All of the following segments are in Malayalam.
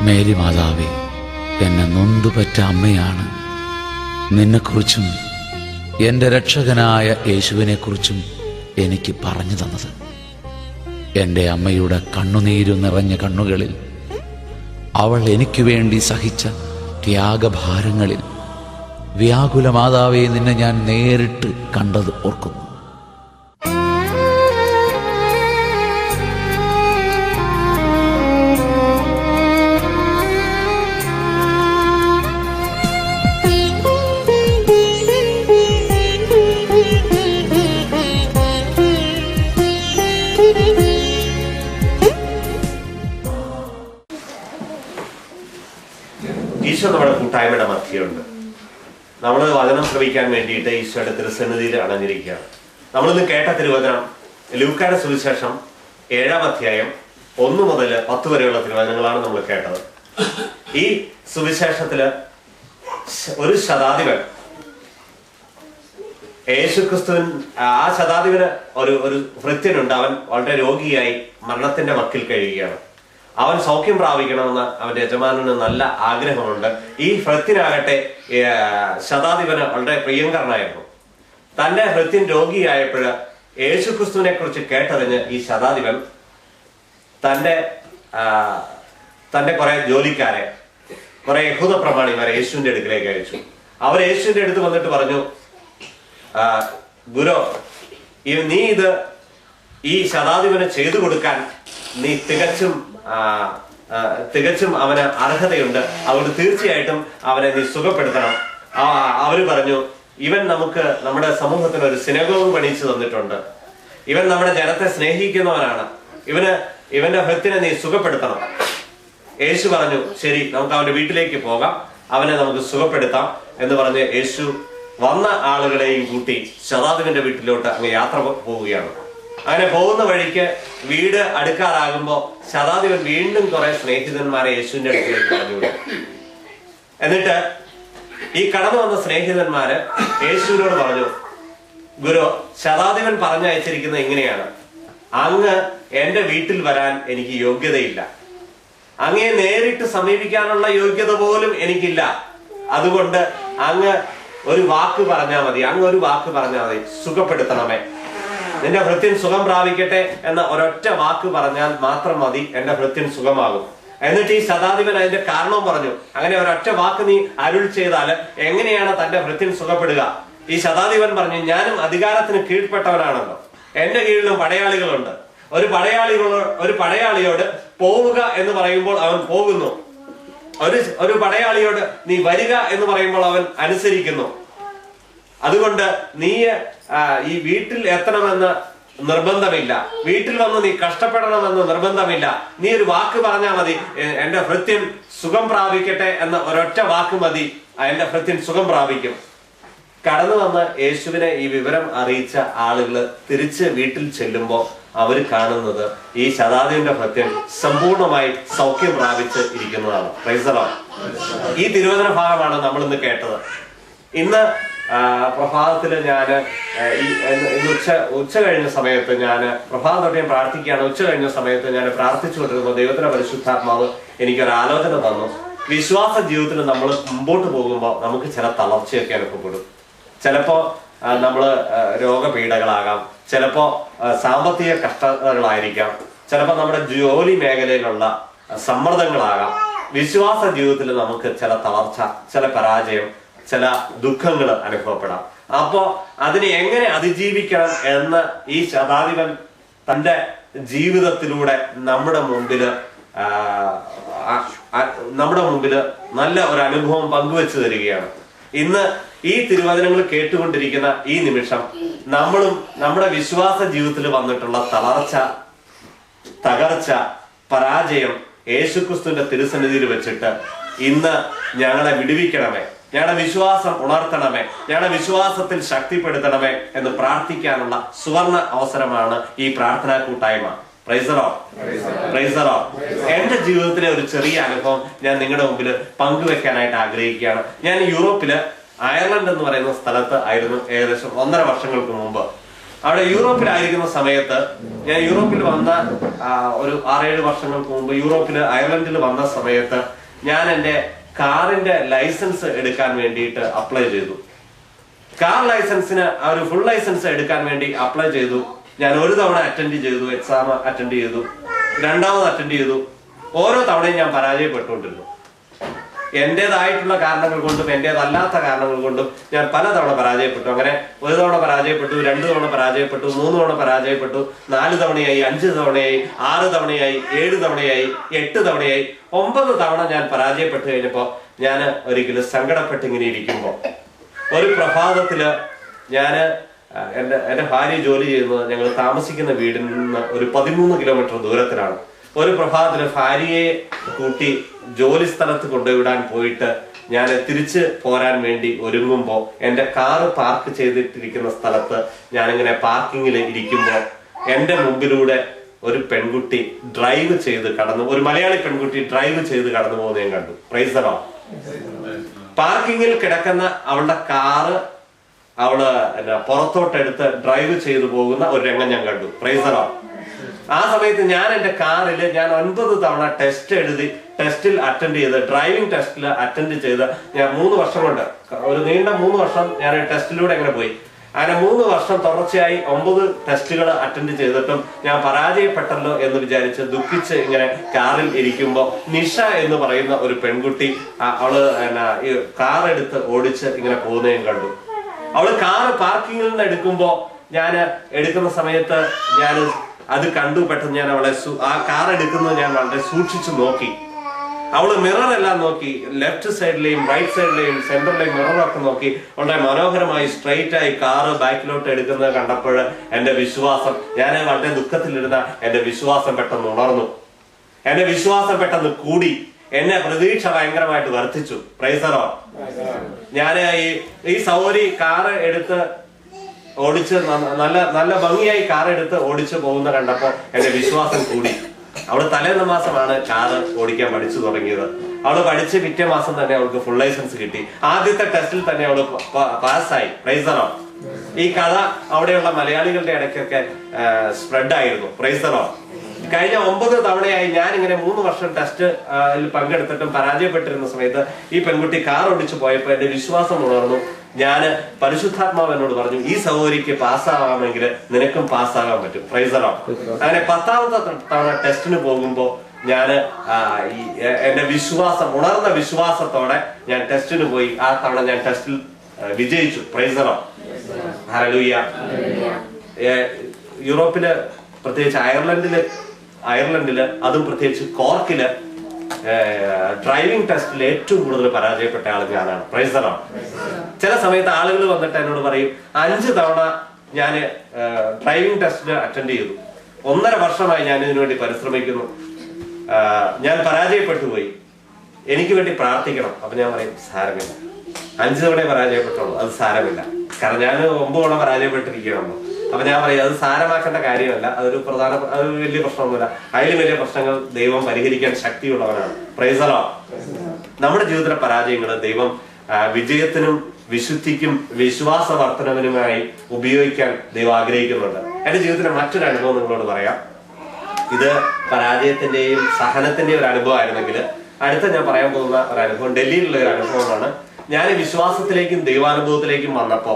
മേരി മാതാവേ, എന്നെ നൊന്തുപറ്റ അമ്മയാണ് നിന്നെക്കുറിച്ചും എൻ്റെ രക്ഷകനായ യേശുവിനെക്കുറിച്ചും എനിക്ക് പറഞ്ഞു തന്നത്. എൻ്റെ അമ്മയുടെ കണ്ണുനീരു നിറഞ്ഞ കണ്ണുകളിൽ, അവൾ എനിക്ക് വേണ്ടി സഹിച്ച ത്യാഗഭാരങ്ങളിൽ, വ്യാകുല മാതാവേ, നിന്നെ ഞാൻ നേരിട്ട് കണ്ടത് ഓർക്കുന്നു. ഈശോ നമ്മുടെ കൂട്ടായ്മയുടെ മധ്യമുണ്ട്. നമ്മൾ വചനം ശ്രവിക്കാൻ വേണ്ടിയിട്ട് ഈശോയുടെ തിരുസന്നിധിയിൽ അണഞ്ഞിരിക്കുകയാണ്. നമ്മളിന്ന് കേട്ട തിരുവചനം ലൂക്കായുടെ സുവിശേഷം 7-ാം അധ്യായം 1 മുതൽ 10 വരെയുള്ള തിരുവചനങ്ങളാണ് നമ്മൾ കേട്ടത്. ഈ സുവിശേഷത്തില് ഒരു ശതാധിപൻ, യേശുക്രിസ്തുവിൻ, ആ ശതാധിപന് ഒരു ഭൃത്യനുണ്ട്. അവൻ വളരെ രോഗിയായി മരണത്തിന്റെ വക്കിൽ കഴിയുകയാണ്. അവൻ സൗഖ്യം പ്രാപിക്കണമെന്ന് അവന്റെ യജമാനന് നല്ല ആഗ്രഹമുണ്ട്. ഈ ഭൃത്യനാകട്ടെ ശതാധിപന് വളരെ പ്രിയങ്കരനായിരുന്നു. തന്റെ ഭൃത്യൻ രോഗിയായപ്പോൾ യേശുക്രിസ്തുവിനെ കുറിച്ച് കേട്ടറിഞ്ഞ് ഈ ശതാധിപൻ തന്റെ കുറെ ജോലിക്കാരെ, കുറെ യഹൂദ പ്രമാണിമാരെ യേശുവിന്റെ അടുക്കിലേക്ക് അയച്ചു. അവർ യേശുവിന്റെ അടുത്ത് വന്നിട്ട് പറഞ്ഞു, ഗുരു, നീ ഇത് ഈ ശതാധിപന് ചെയ്തു കൊടുക്കാൻ നീ തികച്ചും അവന് അർഹതയുണ്ട്. അതുകൊണ്ട് തീർച്ചയായിട്ടും അവനെ നീ സുഖപ്പെടുത്തണം. അവര് പറഞ്ഞു, ഇവൻ നമ്മുടെ സമൂഹത്തിന് ഒരു സിനഗോഗ് പണിയിച്ചു തന്നിട്ടുണ്ട്. ഇവൻ നമ്മുടെ ജനത്തെ സ്നേഹിക്കുന്നവനാണ്. ഇവന്റെ ഭക്തിനെ നീ സുഖപ്പെടുത്തണം. യേശു പറഞ്ഞു, ശരി, നമുക്ക് അവന്റെ വീട്ടിലേക്ക് പോകാം, അവനെ നമുക്ക് സുഖപ്പെടുത്താം എന്ന് പറഞ്ഞ് യേശു വന്ന ആളുകളെയും കൂട്ടി ശതാധിപന്റെ വീട്ടിലോട്ട് അങ്ങ് യാത്ര പോവുകയാണ്. അങ്ങനെ പോകുന്ന വഴിക്ക് വീട് അടുക്കാറാകുമ്പോ ശതാധിപൻ വീണ്ടും കുറെ സ്നേഹിതന്മാരെ യേശുവിന്റെ അടുത്തേക്ക് പറഞ്ഞുവിടും. എന്നിട്ട് ഈ കടന്നു വന്ന സ്നേഹിതന്മാര് യേശുവിനോട് പറഞ്ഞു, ഗുരു, ശതാധിപൻ പറഞ്ഞയച്ചിരിക്കുന്നത് ഇങ്ങനെയാണ്, അങ്ങ് എന്റെ വീട്ടിൽ വരാൻ എനിക്ക് യോഗ്യതയില്ല, അങ്ങയെ നേരിട്ട് സമീപിക്കാനുള്ള യോഗ്യത പോലും എനിക്കില്ല. അതുകൊണ്ട് അങ്ങ് ഒരു വാക്ക് പറഞ്ഞാൽ മതി, സുഖപ്പെടുത്തണമേ, നിന്റെ ഭൃത്യൻ സുഖം പ്രാപിക്കട്ടെ എന്ന ഒരൊറ്റ വാക്ക് പറഞ്ഞാൽ മാത്രം മതി, എന്റെ ഭൃത്യൻ സുഖമാകും. എന്നിട്ട് ഈ ശതാധിപൻ അതിന്റെ കാരണവും പറഞ്ഞു. അങ്ങനെ ഒരൊറ്റ വാക്ക് നീ അരുൾ ചെയ്താൽ എങ്ങനെയാണ് തന്റെ ഭൃത്യൻ സുഖപ്പെടുക? ഈ ശതാധിപൻ പറഞ്ഞു, ഞാനും അധികാരത്തിന് കീഴ്പ്പെട്ടവനാണല്ലോ, എന്റെ കീഴിലും പടയാളികളുണ്ട്. ഒരു പടയാളിയോട് പോവുക എന്ന് പറയുമ്പോൾ അവൻ പോകുന്നു, ഒരു പടയാളിയോട് നീ വരിക എന്ന് പറയുമ്പോൾ അവൻ അനുസരിക്കുന്നു. അതുകൊണ്ട് നീ ഈ വീട്ടിൽ എത്തണമെന്ന് നിർബന്ധമില്ല, വീട്ടിൽ വന്ന് നീ കഷ്ടപ്പെടണമെന്ന് നിർബന്ധമില്ല. നീ ഒരു വാക്ക് പറഞ്ഞാൽ മതി, എന്റെ ഭൃത്യൻ സുഖം പ്രാപിക്കട്ടെ എന്ന ഒരൊറ്റ വാക്ക് മതി, എന്റെ ഭൃത്യൻ സുഖം പ്രാപിക്കും. കടന്നു വന്ന് യേശുവിനെ ഈ വിവരം അറിയിച്ച ആളുകൾ തിരിച്ച് വീട്ടിൽ ചെല്ലുമ്പോൾ അവർ കാണുന്നത് ഈ ശതാധിപന്റെ ഭൃത്യൻ സമ്പൂർണമായി സൗഖ്യം പ്രാപിച്ച് ഇരിക്കുന്നതാണ്. Price the Lord. ഈ തിരുവചന ഭാഗമാണ് നമ്മൾ ഇന്ന് കേട്ടത്. ഇന്ന് പ്രഭാതത്തില് ഞാന് ഉച്ച കഴിഞ്ഞ സമയത്ത് പ്രഭാതം തൊട്ട് ഞാൻ പ്രാർത്ഥിക്കുകയാണ്. ഉച്ച കഴിഞ്ഞ സമയത്ത് ഞാൻ പ്രാർത്ഥിച്ചു കൊണ്ടിരുമ്പോൾ ദൈവത്തിന്റെ പരിശുദ്ധാത്മാവ് എനിക്കൊരു ആലോചന തന്നു. വിശ്വാസ ജീവിതത്തിൽ നമ്മൾ മുമ്പോട്ട് പോകുമ്പോൾ നമുക്ക് ചില തളർച്ചയൊക്കെ അനുഭവപ്പെടും. ചിലപ്പോ നമ്മള് രോഗപീഠകളാകാം, ചിലപ്പോ സാമ്പത്തിക കഷ്ടതകളായിരിക്കാം, ചിലപ്പോ നമ്മുടെ ജോലി മേഖലയിലുള്ള സമ്മർദ്ദങ്ങളാകാം. വിശ്വാസ ജീവിതത്തിൽ നമുക്ക് ചില തളർച്ച, ചില പരാജയം, ചില ദുഃഖങ്ങൾ അനുഭവപ്പെടാം. അപ്പോ അതിനെ എങ്ങനെ അതിജീവിക്കണം എന്ന് ഈ ശതാധിപൻ തന്റെ ജീവിതത്തിലൂടെ നമ്മുടെ മുമ്പില് നല്ല ഒരു അനുഭവം പങ്കുവെച്ചു തരികയാണ്. ഇന്ന് ഈ തിരുവചനങ്ങൾ കേട്ടുകൊണ്ടിരിക്കുന്ന ഈ നിമിഷം നമ്മളും നമ്മുടെ വിശ്വാസ ജീവിതത്തിൽ വന്നിട്ടുള്ള തളർച്ച, തകർച്ച, പരാജയം യേശുക്രിസ്തുവിന്റെ തിരുസന്നിധിയിൽ വെച്ചിട്ട് ഇന്ന് ഞങ്ങളെ വിടുവിക്കണമേ, ഞങ്ങളുടെ വിശ്വാസം ഉണർത്തണമേ, ഞങ്ങളുടെ വിശ്വാസത്തിൽ ശക്തിപ്പെടുത്തണമേ എന്ന് പ്രാർത്ഥിക്കാനുള്ള സുവർണ അവസരമാണ് ഈ പ്രാർത്ഥനാ കൂട്ടായ്മ. Price the Lord. Price the Lord. എന്റെ ജീവിതത്തിലെ ഒരു ചെറിയ അനുഭവം ഞാൻ നിങ്ങളുടെ മുമ്പിൽ പങ്കുവെക്കാനായിട്ട് ആഗ്രഹിക്കുകയാണ്. ഞാൻ യൂറോപ്പില് അയർലൻഡ് എന്ന് പറയുന്ന സ്ഥലത്ത് ആയിരുന്നു ഏകദേശം 1.5 വർഷങ്ങൾക്ക് മുമ്പ്. അവിടെ യൂറോപ്പിലായിരിക്കുന്ന സമയത്ത്, ഞാൻ യൂറോപ്പിൽ വന്ന ഒരു 6-7 വർഷങ്ങൾക്ക് മുമ്പ് അയർലൻഡിൽ വന്ന സമയത്ത് ഞാൻ എൻ്റെ കാറിന്റെ ലൈസൻസ് എടുക്കാൻ വേണ്ടിയിട്ട് അപ്ലൈ ചെയ്തു. കാർ ലൈസൻസിന് ഒരു ഫുൾ ലൈസൻസ് എടുക്കാൻ വേണ്ടി അപ്ലൈ ചെയ്തു. ഞാൻ ഒരു തവണ അറ്റൻഡ് ചെയ്തു, എക്സാം അറ്റൻഡ് ചെയ്തു, രണ്ടാമത് അറ്റൻഡ് ചെയ്തു. ഓരോ തവണയും ഞാൻ പരാജയപ്പെട്ടുകൊണ്ടിരുന്നു. എന്റേതായിട്ടുള്ള കാരണങ്ങൾ കൊണ്ടും എന്റേതല്ലാത്ത കാരണങ്ങൾ കൊണ്ടും ഞാൻ പല തവണ പരാജയപ്പെട്ടു. അങ്ങനെ 1 തവണ പരാജയപ്പെട്ടു, 2 തവണ പരാജയപ്പെട്ടു, 3 തവണ പരാജയപ്പെട്ടു, 4 തവണയായി, 5 തവണയായി, 6 തവണയായി, 7 തവണയായി, 8 തവണയായി, 9 തവണ ഞാൻ പരാജയപ്പെട്ടു കഴിഞ്ഞപ്പോ ഞാൻ ഒരിക്കലും സങ്കടപ്പെട്ടിങ്ങനെ ഇരിക്കുമ്പോ ഒരു പ്രഭാതത്തില് ഞാന് എന്റെ ഭാര്യ ജോലി ചെയ്യുന്നത് ഞങ്ങൾ താമസിക്കുന്ന വീടിൽ നിന്ന് ഒരു 13 കിലോമീറ്റർ ദൂരത്തിലാണ്. ഒരു പ്രഭാതത്തില് ഭാര്യയെ കൂട്ടി ജോലി സ്ഥലത്ത് കൊണ്ടുവിടാൻ പോയിട്ട് ഞാൻ തിരിച്ച് പോരാൻ വേണ്ടി ഒരുങ്ങുമ്പോ എന്റെ കാറ് പാർക്ക് ചെയ്തിട്ടിരിക്കുന്ന സ്ഥലത്ത് ഞാനിങ്ങനെ പാർക്കിങ്ങിൽ ഇരിക്കുമ്പോ എന്റെ മുമ്പിലൂടെ ഒരു പെൺകുട്ടി ഡ്രൈവ് ചെയ്ത് ഒരു മലയാളി പെൺകുട്ടി ഡ്രൈവ് ചെയ്ത് കടന്നു പോകുന്നത് ഞാൻ കണ്ടു. Price the Lord. പാർക്കിങ്ങിൽ കിടക്കുന്ന അവളുടെ കാറ് അവള് പുറത്തോട്ടെടുത്ത് ഡ്രൈവ് ചെയ്തു പോകുന്ന ഒരു രംഗം ഞാൻ കണ്ടു. Price the Lord. ആ സമയത്ത് ഞാൻ എന്റെ കാറില് ഞാൻ 9 തവണ ടെസ്റ്റ് എഴുതി, ടെസ്റ്റിൽ അറ്റൻഡ് ചെയ്ത്, ഡ്രൈവിംഗ് ടെസ്റ്റിൽ അറ്റൻഡ് ചെയ്ത് ഞാൻ 3 വർഷം കൊണ്ട്, ഒരു നീണ്ട 3 വർഷം ഞാൻ ടെസ്റ്റിലൂടെ അങ്ങനെ പോയി. അങ്ങനെ 3 വർഷം തുടർച്ചയായി 9 ടെസ്റ്റുകൾ അറ്റൻഡ് ചെയ്തിട്ടും ഞാൻ പരാജയപ്പെട്ടല്ലോ എന്ന് വിചാരിച്ച് ദുഃഖിച്ച് ഇങ്ങനെ കാറിൽ ഇരിക്കുമ്പോ നിഷ എന്ന് പറയുന്ന ഒരു പെൺകുട്ടി അവള് കാർ എടുത്ത് ഓടിച്ച് ഇങ്ങനെ പോകുന്നതും കണ്ടു. അവള് കാറ് പാർക്കിങ്ങിൽ നിന്ന് എടുക്കുമ്പോ ഞാൻ എടുക്കുന്ന സമയത്ത് ഞാൻ അത് കണ്ടു. പെട്ടെന്ന് ഞാൻ അവളെ ആ കാർ എടുക്കുന്നത് ഞാൻ വളരെ സൂക്ഷിച്ചു നോക്കി. അവള് മിററെല്ലാം നോക്കി, ലെഫ്റ്റ് സൈഡിലെയും റൈറ്റ് സൈഡിലെയും സെന്ററിലെയും മിററൊക്കെ നോക്കി വളരെ മനോഹരമായി സ്ട്രെയിറ്റ് ആയി കാറ് ബാക്കിലോട്ട് എടുക്കുന്നത് കണ്ടപ്പോൾ എന്റെ വിശ്വാസം, ഞാൻ വളരെ ദുഃഖത്തിലിരുന്ന എന്റെ വിശ്വാസം പെട്ടെന്ന് ഉണർന്നു. എന്റെ വിശ്വാസം പെട്ടെന്ന് കൂടി. എന്നെ പ്രതീക്ഷ ഭയങ്കരമായിട്ട് വർദ്ധിച്ചു. Price the Lord. ഞാൻ ഈ സൗരി കാറ് എടുത്ത് ഓടിച്ച് നല്ല ഭംഗിയായി കാർ എടുത്ത് ഓടിച്ചു പോകുന്ന കണ്ടപ്പോ എന്റെ വിശ്വാസം കൂടി. അവള് തലേന്ന മാസമാണ് കാറ് ഓടിക്കാൻ പഠിച്ചു തുടങ്ങിയത്. അവള് പഠിച്ച് പിറ്റേ മാസം തന്നെ അവൾക്ക് ഫുൾ ലൈസൻസ് കിട്ടി. ആദ്യത്തെ ടെസ്റ്റിൽ തന്നെ അവള് പാസ്സായി. Price the Lord. ഈ കഥ അവിടെയുള്ള മലയാളികളുടെ ഇടയ്ക്കൊക്കെ സ്പ്രെഡ് ആയിരുന്നു. Price the Lord. കഴിഞ്ഞ 9 തവണയായി ഞാൻ ഇങ്ങനെ 3 വർഷം ടെസ്റ്റ് പങ്കെടുത്തിട്ടും പരാജയപ്പെട്ടിരുന്ന സമയത്ത് ഈ പെൺകുട്ടി കാർ ഓടിച്ചു പോയപ്പോ എന്റെ വിശ്വാസം ഉണർന്നു. ഞാന് പരിശുദ്ധാത്മാവ് എന്നോട് പറഞ്ഞു, ഈ സഹോദരിക്ക് പാസ്സാവാമെങ്കിൽ നിനക്കും പാസ്സാകാൻ പറ്റും. Price the Lord. അങ്ങനെ 10ാമത്തെ തവണ ടെസ്റ്റിന് പോകുമ്പോ ഞാന് എന്റെ വിശ്വാസം, ഉണർന്ന വിശ്വാസത്തോടെ ഞാൻ ടെസ്റ്റിന് പോയി. ആ തവണ ഞാൻ ടെസ്റ്റിൽ വിജയിച്ചു. Price the Lord. ഹല്ലേലൂയ. യൂറോപ്പില്, പ്രത്യേകിച്ച് അയർലൻഡില് അതും പ്രത്യേകിച്ച് കോർക്കില് ഡ്രൈവിംഗ് ടെസ്റ്റിൽ ഏറ്റവും കൂടുതൽ പരാജയപ്പെട്ട ആൾ ഞാനാണ്. Price the Lord. ചില സമയത്ത് ആളുകൾ വന്നിട്ട് എന്നോട് പറയും, 5 തവണ ഞാൻ ഡ്രൈവിംഗ് ടെസ്റ്റിൽ അറ്റൻഡ് ചെയ്തു, 1.5 വർഷമായി ഞാൻ ഇതിനു വേണ്ടി പരിശ്രമിക്കുന്നു, ഞാൻ പരാജയപ്പെട്ടു പോയി, എനിക്ക് വേണ്ടി പ്രാർത്ഥിക്കണം. അപ്പൊ ഞാൻ പറയും, സാരമില്ല, 5 തവണ പരാജയപ്പെട്ടുള്ളൂ, അത് സാരമില്ല. കാരണം ഞാൻ 9 തവണ പരാജയപ്പെട്ടിരിക്കുകയാണല്ലോ. അപ്പൊ ഞാൻ പറയും, അത് സാരമാക്കേണ്ട കാര്യമല്ല, അത് വലിയ പ്രശ്നമൊന്നുമില്ല. അതിലും വലിയ പ്രശ്നങ്ങൾ ദൈവം പരിഹരിക്കാൻ ശക്തിയുള്ളവനാണ്. Price the Lord. നമ്മുടെ ജീവിതത്തിലെ പരാജയങ്ങൾ ദൈവം വിജയത്തിനും വിശുദ്ധിക്കും വിശ്വാസ വർധനവിനുമായി ഉപയോഗിക്കാൻ ദൈവം ആഗ്രഹിക്കുന്നുണ്ട്. എന്റെ ജീവിതത്തിലെ മറ്റൊരു അനുഭവം നിങ്ങളോട് പറയാം. ഇത് പരാജയത്തിന്റെയും സഹനത്തിന്റെയും ഒരു അനുഭവമായിരുന്നെങ്കിൽ അടുത്ത ഞാൻ പറയാൻ പോകുന്ന ഒരു അനുഭവം ഡൽഹിയിലുള്ള ഒരു അനുഭവമാണ്. ഞാൻ വിശ്വാസത്തിലേക്കും ദൈവാനുഭവത്തിലേക്കും വന്നപ്പോ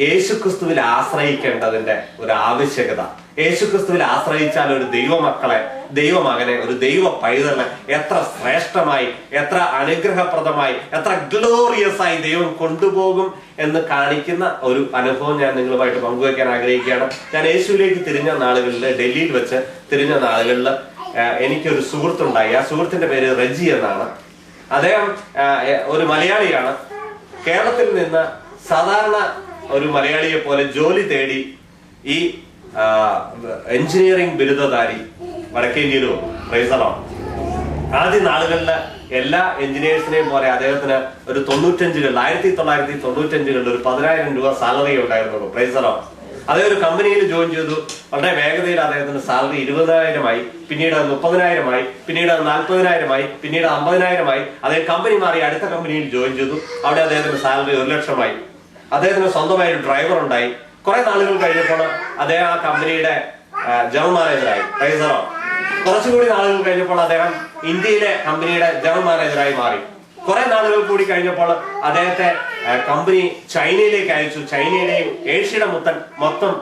യേശുക്രിസ്തുവിൽ ആശ്രയിക്കേണ്ടതിന്റെ ഒരു ആവശ്യകത, യേശുക്രിസ്തുവിൽ ആശ്രയിച്ചാൽ ഒരു ദൈവമക്കളെ, ദൈവമകനെ, ഒരു ദൈവ പൈതലിനെ എത്ര ശ്രേഷ്ഠമായി, എത്ര അനുഗ്രഹപ്രദമായി, എത്ര ഗ്ലോറിയസ് ആയി ദൈവം കൊണ്ടുപോകും എന്ന് കാണിക്കുന്ന ഒരു അനുഭവം ഞാൻ നിങ്ങളുമായിട്ട് പങ്കുവെക്കാൻ ആഗ്രഹിക്കുകയാണ്. ഞാൻ യേശുവിലേക്ക് തിരിഞ്ഞ നാളുകളിൽ, ഡൽഹിയിൽ വെച്ച് തിരിഞ്ഞ നാളുകളിൽ എനിക്കൊരു സുഹൃത്തുണ്ടായി. ആ സുഹൃത്തിന്റെ പേര് റജി എന്നാണ്. അദ്ദേഹം ഒരു മലയാളിയാണ്. കേരളത്തിൽ നിന്ന് സാധാരണ ഒരു മലയാളിയെ പോലെ ജോലി തേടി ഈ എഞ്ചിനീയറിംഗ് ബിരുദധാരി വടക്കേ ഇന്ത്യയിൽ വന്നു. Price the Lord. ആദ്യ നാളുകളില് എല്ലാ എഞ്ചിനീയേഴ്സിനെയും പോലെ അദ്ദേഹത്തിന് ഒരു 1995 ഒരു 10,000 രൂപ സാലറി ഉണ്ടായിരുന്നുള്ളൂ. Price the Lord. അതേ ഒരു കമ്പനിയിൽ ജോയിൻ ചെയ്തു. വളരെ വേഗതയിൽ അദ്ദേഹത്തിന് സാലറി 20,000 പിന്നീട് 30,000 പിന്നീട് 40,000 പിന്നീട് 50,000 അതേ കമ്പനി മാറി അടുത്ത കമ്പനിയിൽ ജോയിൻ ചെയ്തു. അവിടെ അദ്ദേഹത്തിന് സാലറി 1,00,000 അദ്ദേഹത്തിന് സ്വന്തമായി ഒരു ഡ്രൈവർ ഉണ്ടായി. കുറെ നാളുകൾ കഴിഞ്ഞപ്പോൾ അദ്ദേഹം ആ കമ്പനിയുടെ ജനറൽ മാനേജറായി. പ്രൈസറോ. കുറച്ചുകൂടി നാളുകൾ കഴിഞ്ഞപ്പോൾ അദ്ദേഹം ഇന്ത്യയിലെ കമ്പനിയുടെ ജനറൽ മാനേജറായി മാറി. കുറെ നാളുകൾ കൂടി കഴിഞ്ഞപ്പോൾ അദ്ദേഹത്തെ കമ്പനി ചൈനയിലേക്ക് അയച്ചു. ചൈനയുടെയും ഏഷ്യയുടെ മൊത്തം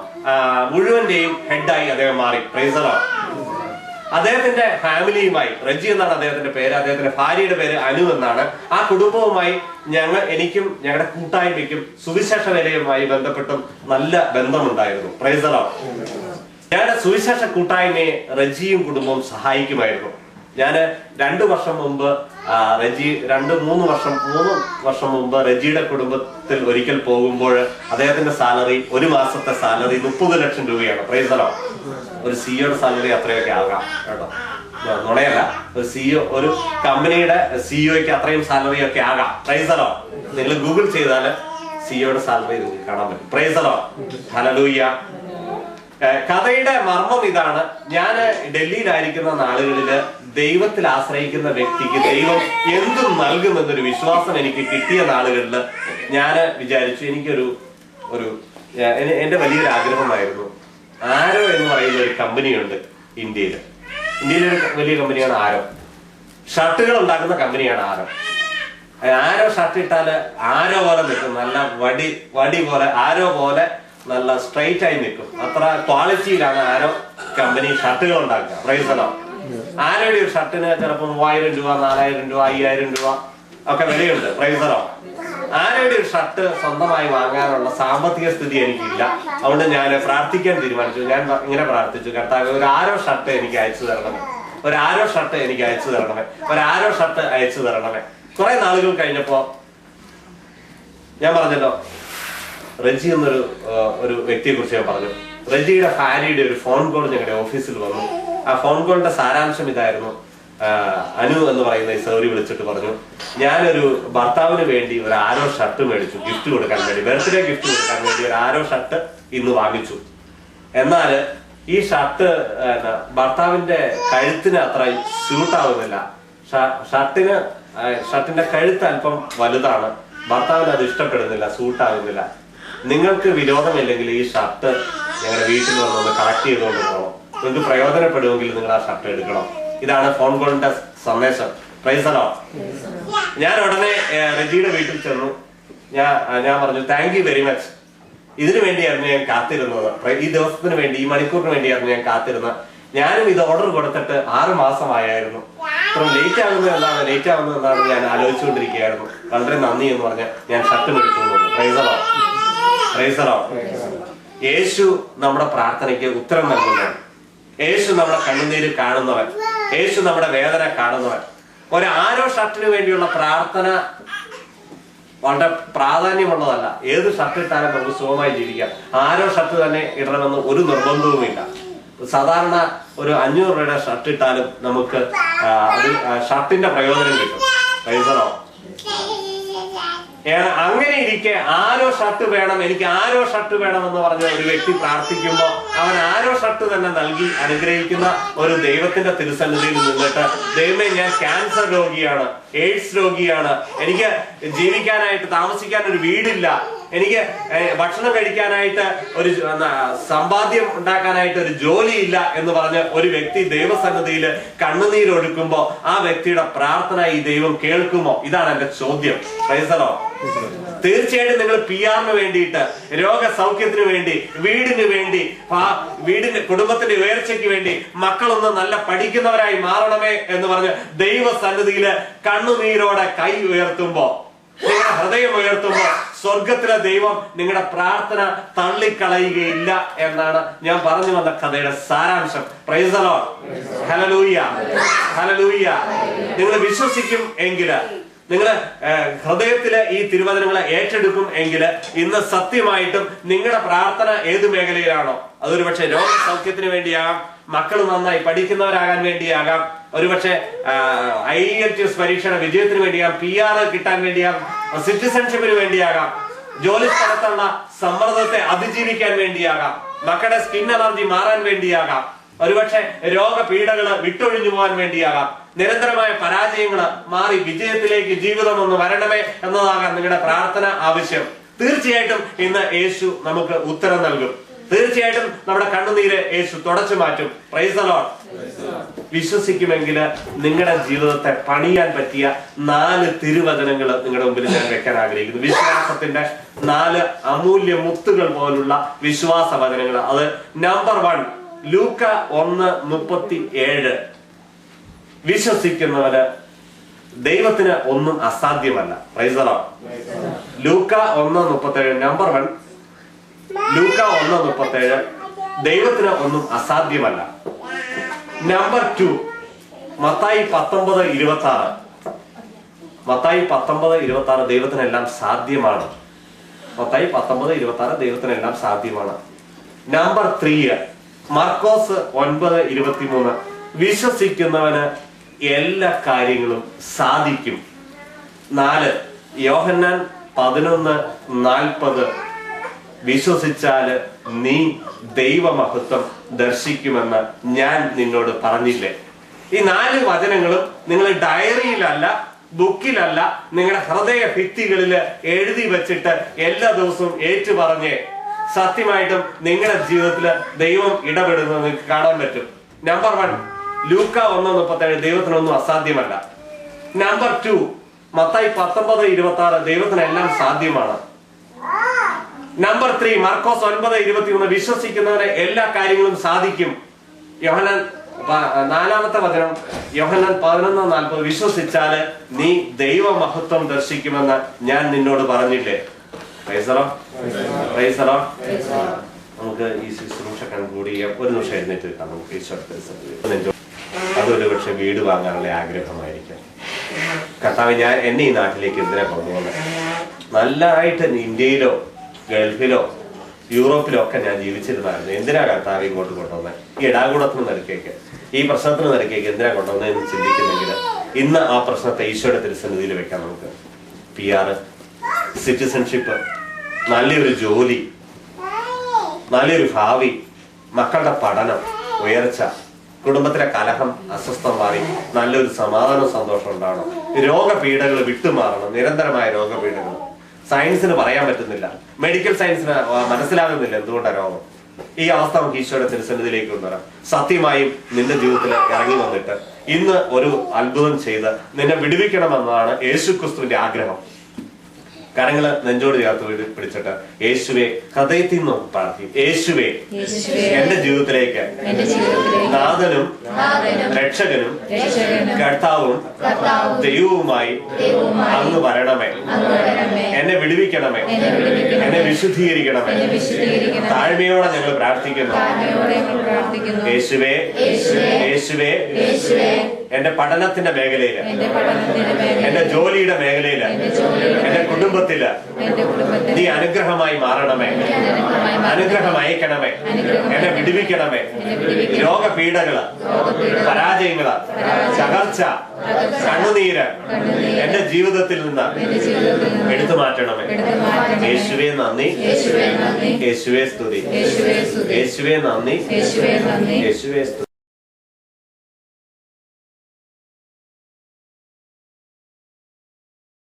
മുഴുവന്റെയും ഹെഡായി അദ്ദേഹം മാറി. പ്രൈസറോ. അദ്ദേഹത്തിന്റെ ഫാമിലിയുമായി, റെജി എന്നാണ് അദ്ദേഹത്തിന്റെ പേര്, അദ്ദേഹത്തിന്റെ ഭാര്യയുടെ പേര് അനു എന്നാണ്. ആ കുടുംബവുമായി എനിക്കും ഞങ്ങളുടെ കൂട്ടായ്മയ്ക്കും സുവിശേഷ വേലയുമായി ബന്ധപ്പെട്ടും നല്ല ബന്ധമുണ്ടായിരുന്നു. പ്രൈസറോ. ഞങ്ങളുടെ സുവിശേഷ കൂട്ടായ്മയെ റെജിയും കുടുംബവും സഹായിക്കുമായിരുന്നു. ഞാൻ 2 വർഷം മുമ്പ് മൂന്ന് വർഷം മുമ്പ് റെജിയുടെ കുടുംബത്തിൽ ഒരിക്കൽ പോകുമ്പോൾ അദ്ദേഹത്തിന്റെ സാലറി, ഒരു മാസത്തെ സാലറി 30 ലക്ഷം രൂപയാണ്. പ്രൈസറോ. ഒരു സിഇഒയുടെ സാലറി അത്രയൊക്കെ ആകാം കേട്ടോ, നുണയല്ല. ഒരു കമ്പനിയുടെ സിഇഒയ്ക്ക് അത്രയും സാലറി ഒക്കെ ആകാം. പ്രൈസറോ. നിങ്ങൾ ഗൂഗിൾ ചെയ്താൽ സിഇഒയുടെ സാലറി നിങ്ങൾക്ക് കാണാൻ പറ്റും. പ്രൈസറോ. ഹല്ലേലൂയ. കഥയുടെ മർമ്മം ഇതാണ്. ഞാൻ ഡൽഹിയിലായിരിക്കുന്ന നാളുകളില് ദൈവത്തിൽ ആശ്രയിക്കുന്ന വ്യക്തിക്ക് ദൈവം എന്തും നൽകുമെന്നൊരു വിശ്വാസം എനിക്ക് കിട്ടിയ നാളുകളില് ഞാൻ വിചാരിച്ചു, എന്റെ വലിയൊരു ആഗ്രഹമായിരുന്നു. ആരോ എന്ന് പറയുന്ന ഒരു കമ്പനിയുണ്ട് ഇന്ത്യയില്. ഇന്ത്യയിലൊരു വലിയ കമ്പനിയാണ് ആരോ. ഷർട്ടുകൾ ഉണ്ടാക്കുന്ന കമ്പനിയാണ് ആരോ. ആരോ ഷർട്ട് ഇട്ടാല് ആരോ പോലെ നിൽക്കും, നല്ല വടി പോലെ, ആരോ പോലെ നല്ല സ്ട്രൈറ്റ് ആയി നിൽക്കും. അത്ര ക്വാളിറ്റിയിലാണ് ആരോ കമ്പനി ഷർട്ടുകൾ ഉണ്ടാക്കുക. പ്രൈസറോ. ആരോയുടെ ഒരു ഷർട്ടിന് ചിലപ്പോൾ 3000 രൂപ, 4000 രൂപ, 5000 രൂപ ഒക്കെ വിലയുണ്ട്. പ്രൈസറോ. ആരോയുടെ ഒരു ഷർട്ട് സ്വന്തമായി വാങ്ങാനുള്ള സാമ്പത്തിക സ്ഥിതി എനിക്കില്ല. അതുകൊണ്ട് ഞാൻ പ്രാർത്ഥിക്കാൻ തീരുമാനിച്ചു. ഞാൻ ഇങ്ങനെ പ്രാർത്ഥിച്ചു, കർത്താവേ, ഒരു ആരോ ഷർട്ട് എനിക്ക് അയച്ചു തരണമേ, ഒരു ആരോ ഷർട്ട് എനിക്ക് അയച്ചു തരണമേ, ഒരു ആരോ ഷർട്ട് അയച്ചു തരണമേ. കുറെ നാളുകൾ കഴിഞ്ഞപ്പോ ഞാൻ പറഞ്ഞല്ലോ, റെജി എന്നൊരു വ്യക്തിയെ കുറിച്ച് ഞാൻ പറഞ്ഞു. റെജിയുടെ ഭാര്യയുടെ ഒരു ഫോൺ കോൾ ഞങ്ങളുടെ ഓഫീസിൽ വന്നു. ആ ഫോൺ കോളിന്റെ സാരാംശം ഇതായിരുന്നു. അനു എന്ന് പറയുന്ന ഈ സൗരി വിളിച്ചിട്ട് പറഞ്ഞു, ഞാനൊരു ഭർത്താവിന് വേണ്ടി ഒരു ആരോ ഷർട്ട് മേടിച്ചു, ഗിഫ്റ്റ് കൊടുക്കാൻ വേണ്ടി, ബർത്ത്ഡേ ഗിഫ്റ്റ് കൊടുക്കാൻ വേണ്ടി ഒരു ആരോ ഷർട്ട് ഇന്ന് വാങ്ങിച്ചു. എന്നാൽ ഈ ഷർട്ട് ഭർത്താവിന്റെ കഴുത്തിന് അത്ര സ്യൂട്ടാവുന്നില്ല. ഷർട്ടിന്റെ കഴുത്ത് അല്പം വലുതാണ്. ഭർത്താവിന് അത് ഇഷ്ടപ്പെടുന്നില്ല, സൂട്ടാകുന്നില്ല. നിങ്ങൾക്ക് വിരോധമില്ലെങ്കിൽ ഈ ഷർട്ട് ഞങ്ങളുടെ വീട്ടിൽ വന്നൊന്ന് കളക്ട് ചെയ്തുകൊണ്ട് പോകണം. നിങ്ങൾക്ക് പ്രയോജനപ്പെടുമെങ്കിൽ നിങ്ങൾ ആ ഷർട്ട് എടുക്കണം. ഇതാണ് ഫോൺ കോളിന്റെ സന്ദേശം. പ്രൈസറോ. ഞാൻ ഉടനെ റെജിയുടെ വീട്ടിൽ ചെന്നു. ഞാൻ പറഞ്ഞു, താങ്ക് യു വെരി മച്ച്. ഇതിനു വേണ്ടിയായിരുന്നു ഞാൻ കാത്തിരുന്നത്. ഈ ദിവസത്തിന് വേണ്ടി, ഈ മണിക്കൂറിന് വേണ്ടിയായിരുന്നു ഞാൻ കാത്തിരുന്നത്. ഞാനും ഇത് ഓർഡർ കൊടുത്തിട്ട് 6 മാസമായിരുന്നു. ഇത്ര ലേറ്റ് ആകുന്നത് എന്താണെന്ന് ഞാൻ ആലോചിച്ചുകൊണ്ടിരിക്കുകയായിരുന്നു. വളരെ നന്ദി എന്ന് പറഞ്ഞ് ഞാൻ ഷർട്ട് മേടിച്ചു തോന്നുന്നു. പ്രൈസറോ. പ്രൈസറോ. യേശു നമ്മുടെ പ്രാർത്ഥനയ്ക്ക് ഉത്തരം നൽകുന്നവൻ. യേശു നമ്മുടെ കണ്ണുനീര് കാണുന്നവൻ. യേശു നമ്മുടെ വേദന കാണുന്നവൻ. ഒരു ആരോ ഷർട്ടിന് വേണ്ടിയുള്ള പ്രാർത്ഥന വളരെ പ്രാധാന്യമുള്ളതല്ല. ഏത് ഷർട്ട് ഇട്ടാലും നമുക്ക് സുഖമായി ജീവിക്കാം. ആരോ ഷർട്ട് തന്നെ ഇടണമെന്ന് ഒരു നിർബന്ധവുമില്ല. സാധാരണ ഒരു 500 രൂപയുടെ ഷർട്ട് ഇട്ടാലും നമുക്ക് ഷർട്ടിന്റെ പ്രയോജനം കിട്ടും. പ്രൈസറോ. അങ്ങനെ ഇരിക്കെ ആരോ ഷർട്ട് വേണം, എനിക്ക് ആരോ ഷർട്ട് വേണം എന്ന് പറഞ്ഞ ഒരു വ്യക്തി പ്രാർത്ഥിക്കുമ്പോ അവൻ ആരോ ഷർട്ട് തന്നെ നൽകി അനുഗ്രഹിക്കുന്ന ഒരു ദൈവത്തിന്റെ തിരുസന്നിധിയിൽ നിന്നിട്ട്, ദൈവമേ, ഞാൻ ക്യാൻസർ രോഗിയാണ്, എയ്ഡ്സ് രോഗിയാണ്, എനിക്ക് ജീവിക്കാനായിട്ട് താമസിക്കാൻ ഒരു വീടില്ല, എനിക്ക് ഭക്ഷണം കഴിക്കാനായിട്ട് ഒരു സമ്പാദ്യം ഉണ്ടാക്കാനായിട്ട് ഒരു ജോലിയില്ല എന്ന് പറഞ്ഞ് ഒരു വ്യക്തി ദൈവസന്നിധിയിൽ കണ്ണുനീരൊഴുക്കുമ്പോ ആ വ്യക്തിയുടെ പ്രാർത്ഥന ഈ ദൈവം കേൾക്കുമോ? ഇതാണ് എന്റെ ചോദ്യം. പ്രൈസറോ. തീർച്ചയായിട്ടും നിങ്ങൾ PR-ന് വേണ്ടിയിട്ട്, രോഗസൗഖ്യത്തിന് വേണ്ടി, വീടിന് വേണ്ടി, കുടുംബത്തിന്റെ ഉയർച്ചയ്ക്ക് വേണ്ടി, മക്കളൊന്ന് നല്ല പഠിക്കുന്നവരായി മാറണമേ എന്ന് പറഞ്ഞ് ദൈവസന്നിധിയില് കണ്ണുനീരോടെ കൈ ഉയർത്തുമ്പോ, നിങ്ങളുടെ ഹൃദയം ഉയർത്തുമ്പോ സ്വർഗത്തിലെ ദൈവം നിങ്ങളുടെ പ്രാർത്ഥന തള്ളിക്കളയുകയില്ല എന്നാണ് ഞാൻ പറഞ്ഞു വന്ന കഥയുടെ സാരാംശം. Price the Lord. Hallelujah. Hallelujah. നിങ്ങൾ വിശ്വസിക്കും എങ്കിൽ, നിങ്ങൾ ഹൃദയത്തിലെ ഈ തിരുവചനങ്ങളെ ഏറ്റെടുക്കും എങ്കിൽ, ഇന്ന് സത്യമായിട്ടും നിങ്ങളുടെ പ്രാർത്ഥന ഏത് മേഖലയിലാണോ, അതൊരു പക്ഷെ രോഗസൗഖ്യത്തിന് വേണ്ടിയാകാം, മക്കൾ നന്നായി പഠിക്കുന്നവരാകാൻ വേണ്ടിയാകാം, ഒരുപക്ഷെ IELTS പരീക്ഷയുടെ വിജയത്തിന് വേണ്ടിയാകാം, PR കിട്ടാൻ വേണ്ടിയാകാം, സിറ്റിസൺഷിപ്പിന് വേണ്ടിയാകാം, ജോലി സ്ഥലത്തുള്ള സമ്മർദ്ദത്തെ അതിജീവിക്കാൻ വേണ്ടിയാകാം, മക്കളുടെ സ്കിൻ അലർജി മാറാൻ വേണ്ടിയാകാം, ഒരുപക്ഷെ രോഗപീഠകള് വിട്ടൊഴിഞ്ഞു പോകാൻ വേണ്ടിയാകാം, നിരന്തരമായ പരാജയങ്ങള് മാറി വിജയത്തിലേക്ക് ജീവിതം ഒന്ന് വരണമേ എന്നതാകാം നിങ്ങളുടെ പ്രാർത്ഥന ആവശ്യം. തീർച്ചയായിട്ടും ഇന്ന് യേശു നമുക്ക് ഉത്തരം നൽകും. തീർച്ചയായിട്ടും നമ്മുടെ കണ്ണുനീര് യേശു തുടച്ചു മാറ്റും. Price the Lord. വിശ്വസിക്കുമെങ്കിൽ നിങ്ങളുടെ ജീവിതത്തെ പണിയാൻ പറ്റിയ 4 തിരുവചനങ്ങൾ നിങ്ങളുടെ മുമ്പിൽ ഞാൻ വെക്കാൻ ആഗ്രഹിക്കുന്നു. വിശ്വാസത്തിന്റെ 4 അമൂല്യ മുത്തുകൾ പോലുള്ള വിശ്വാസ വചനങ്ങൾ. അത് നമ്പർ 1 ലൂക്ക 1:37. വിശ്വസിക്കുന്നവന് ദൈവത്തിന് ഒന്നും അസാധ്യമല്ല. Praise the lord. ലൂക്ക 1:37 നമ്പർ 1 ലൂക്ക 1:37 ദൈവത്തിന് ഒന്നും അസാധ്യമല്ല. നമ്പർ 2 മത്തായി 19:26. മത്തായി 19:26 ദൈവത്തിനെല്ലാം സാധ്യമാണ്. മത്തായി 19:26 ദൈവത്തിനെല്ലാം സാധ്യമാണ്. നമ്പർ 3 മർക്കോസ് 9:23 വിശ്വസിക്കുന്നവന് എല്ലാ കാര്യങ്ങളും സാധിക്കും. 4 യോഹന്നാൻ 11:40 വിശ്വസിച്ചാല് നീ ദൈവമഹത്വം ദർശിക്കുമെന്ന് ഞാൻ നിന്നോട് പറഞ്ഞില്ലേ. ഈ 4 വചനങ്ങളും നിങ്ങൾ ഡയറിയിലല്ല, ബുക്കിലല്ല, നിങ്ങളുടെ ഹൃദയ ഭിത്തികളിൽ എഴുതി വെച്ചിട്ട് എല്ലാ ദിവസവും ഏറ്റുപറഞ്ഞ് സത്യമായിട്ടും നിങ്ങളുടെ ജീവിതത്തിൽ ദൈവം ഇടപെടുന്നത് നിങ്ങൾക്ക് കാണാൻ പറ്റും. നമ്പർ 1 ലൂക്ക 1:37 ദൈവത്തിനൊന്നും അസാധ്യമല്ല. നമ്പർ 2 മത്തായി 19:26 ദൈവത്തിനെല്ലാം സാധ്യമാണ്. നമ്പർ 3 മർക്കോസ് 9:23 വിശ്വസിക്കുന്നവരെ എല്ലാ കാര്യങ്ങളും സാധിക്കും. യോഹന്നാൻ 4-ാമത്തെ വചനം യോഹന്നാൻ 11:40 വിശ്വസിച്ചാല് നീ ദൈവമഹത്വം ദർശിക്കുമെന്ന് ഞാൻ നിന്നോട് പറഞ്ഞില്ലേ. Price the Lord. Price the Lord. നമുക്ക് ഈ ശുശ്രൂഷ കൺക്ലൂഡ് ചെയ്യാം. ഒരു നിമിഷം എഴുന്നേറ്റ് കിട്ടാം. നമുക്ക് ഈശോയുടെ അതൊരു പക്ഷെ വീട് വാങ്ങാനുള്ള ആഗ്രഹമായിരിക്കും. കർത്താവ് എന്നെ ഈ നാട്ടിലേക്ക് എന്തിനാ കൊണ്ടുപോകുന്നത്? നല്ലതായിട്ട് ഇന്ത്യയിലോ ഗൾഫിലോ യൂറോപ്പിലോ ഒക്കെ ഞാൻ ജീവിച്ചിരുന്നായിരുന്നു. എന്തിനാ കർത്താവ് ഇങ്ങോട്ട് കൊണ്ടുവന്നത്? ഈ ഇടാകൂടത്തിന് നടുക്കേക്ക്, ഈ പ്രശ്നത്തിന് നടുക്കേക്ക് എന്തിനാ കൊണ്ടുവന്നതെന്ന് ചിന്തിക്കുന്നെങ്കിൽ ഇന്ന് ആ പ്രശ്നത്തെ ഈശോയുടെ തിരുസന്നിധിയിൽ വെക്കാം. നമുക്ക് PR, സിറ്റിസൺഷിപ്പ്, നല്ലൊരു ജോലി, നല്ലൊരു ഭാവി, മക്കളുടെ പഠനം, ഉയർച്ച, കുടുംബത്തിലെ കലഹം, അസ്വസ്ഥം മാറി നല്ലൊരു സമാധാനം, സന്തോഷം ഉണ്ടാവണം. രോഗപീഠകൾ വിട്ടുമാറണം. നിരന്തരമായ രോഗപീഠകൾ സയൻസിന് പറയാൻ പറ്റുന്നില്ല, മെഡിക്കൽ സയൻസിന് മനസ്സിലാകുന്നില്ല എന്തുകൊണ്ടാണ് രോഗം. ഈ അവസ്ഥ നമുക്ക് ഈശോയുടെ തിരുസന്നിധിയിലേക്ക് കൊണ്ടുവരാം. സത്യമായും നിന്റെ ജീവിതത്തിൽ ഇറങ്ങി വന്നിട്ട് ഇന്ന് ഒരു അത്ഭുതം ചെയ്ത് നിന്നെ വിടുവിക്കണമെന്നതാണ് യേശുക്രിസ്തുവിന്റെ ആഗ്രഹം. കരങ്ങള് നെഞ്ചോട് ചേർത്ത് പിടിച്ചിട്ട് യേശുവെ ഹൃദയത്തിൽ നിന്ന് പ്രാർത്ഥിക്കും. യേശുവെ എന്റെ ജീവിതത്തിലേക്ക് നാഥനും രക്ഷകനും കർത്താവും ദൈവവുമായി അങ്ങ് വരണമേ. എന്നെ വിടുവിക്കണമേ, എന്നെ വിശുദ്ധീകരിക്കണമേ. താഴ്മയോടെ ഞങ്ങൾ പ്രാർത്ഥിക്കുന്നു. യേശുവേ യേശുവേ എന്റെ പഠനത്തിന്റെ മേഖലയില്, എന്റെ ജോലിയുടെ മേഖലയില്, എന്റെ കുടുംബത്തില് നീ അനുഗ്രഹമായി മാറണമേ, അനുഗ്രഹം അയക്കണമേ, എന്നെ വിടുവിക്കണമേ. രോഗപീഠകള്, പരാജയങ്ങള്, തകർച്ച, കണ്ണുനീര് എന്റെ ജീവിതത്തിൽ നിന്ന് എടുത്തു മാറ്റണമേ. യേശുവേ നന്ദി, യേശുവേ സ്തുതി, യേശുവേ നന്ദി, യേശുവേ സ്തുതി.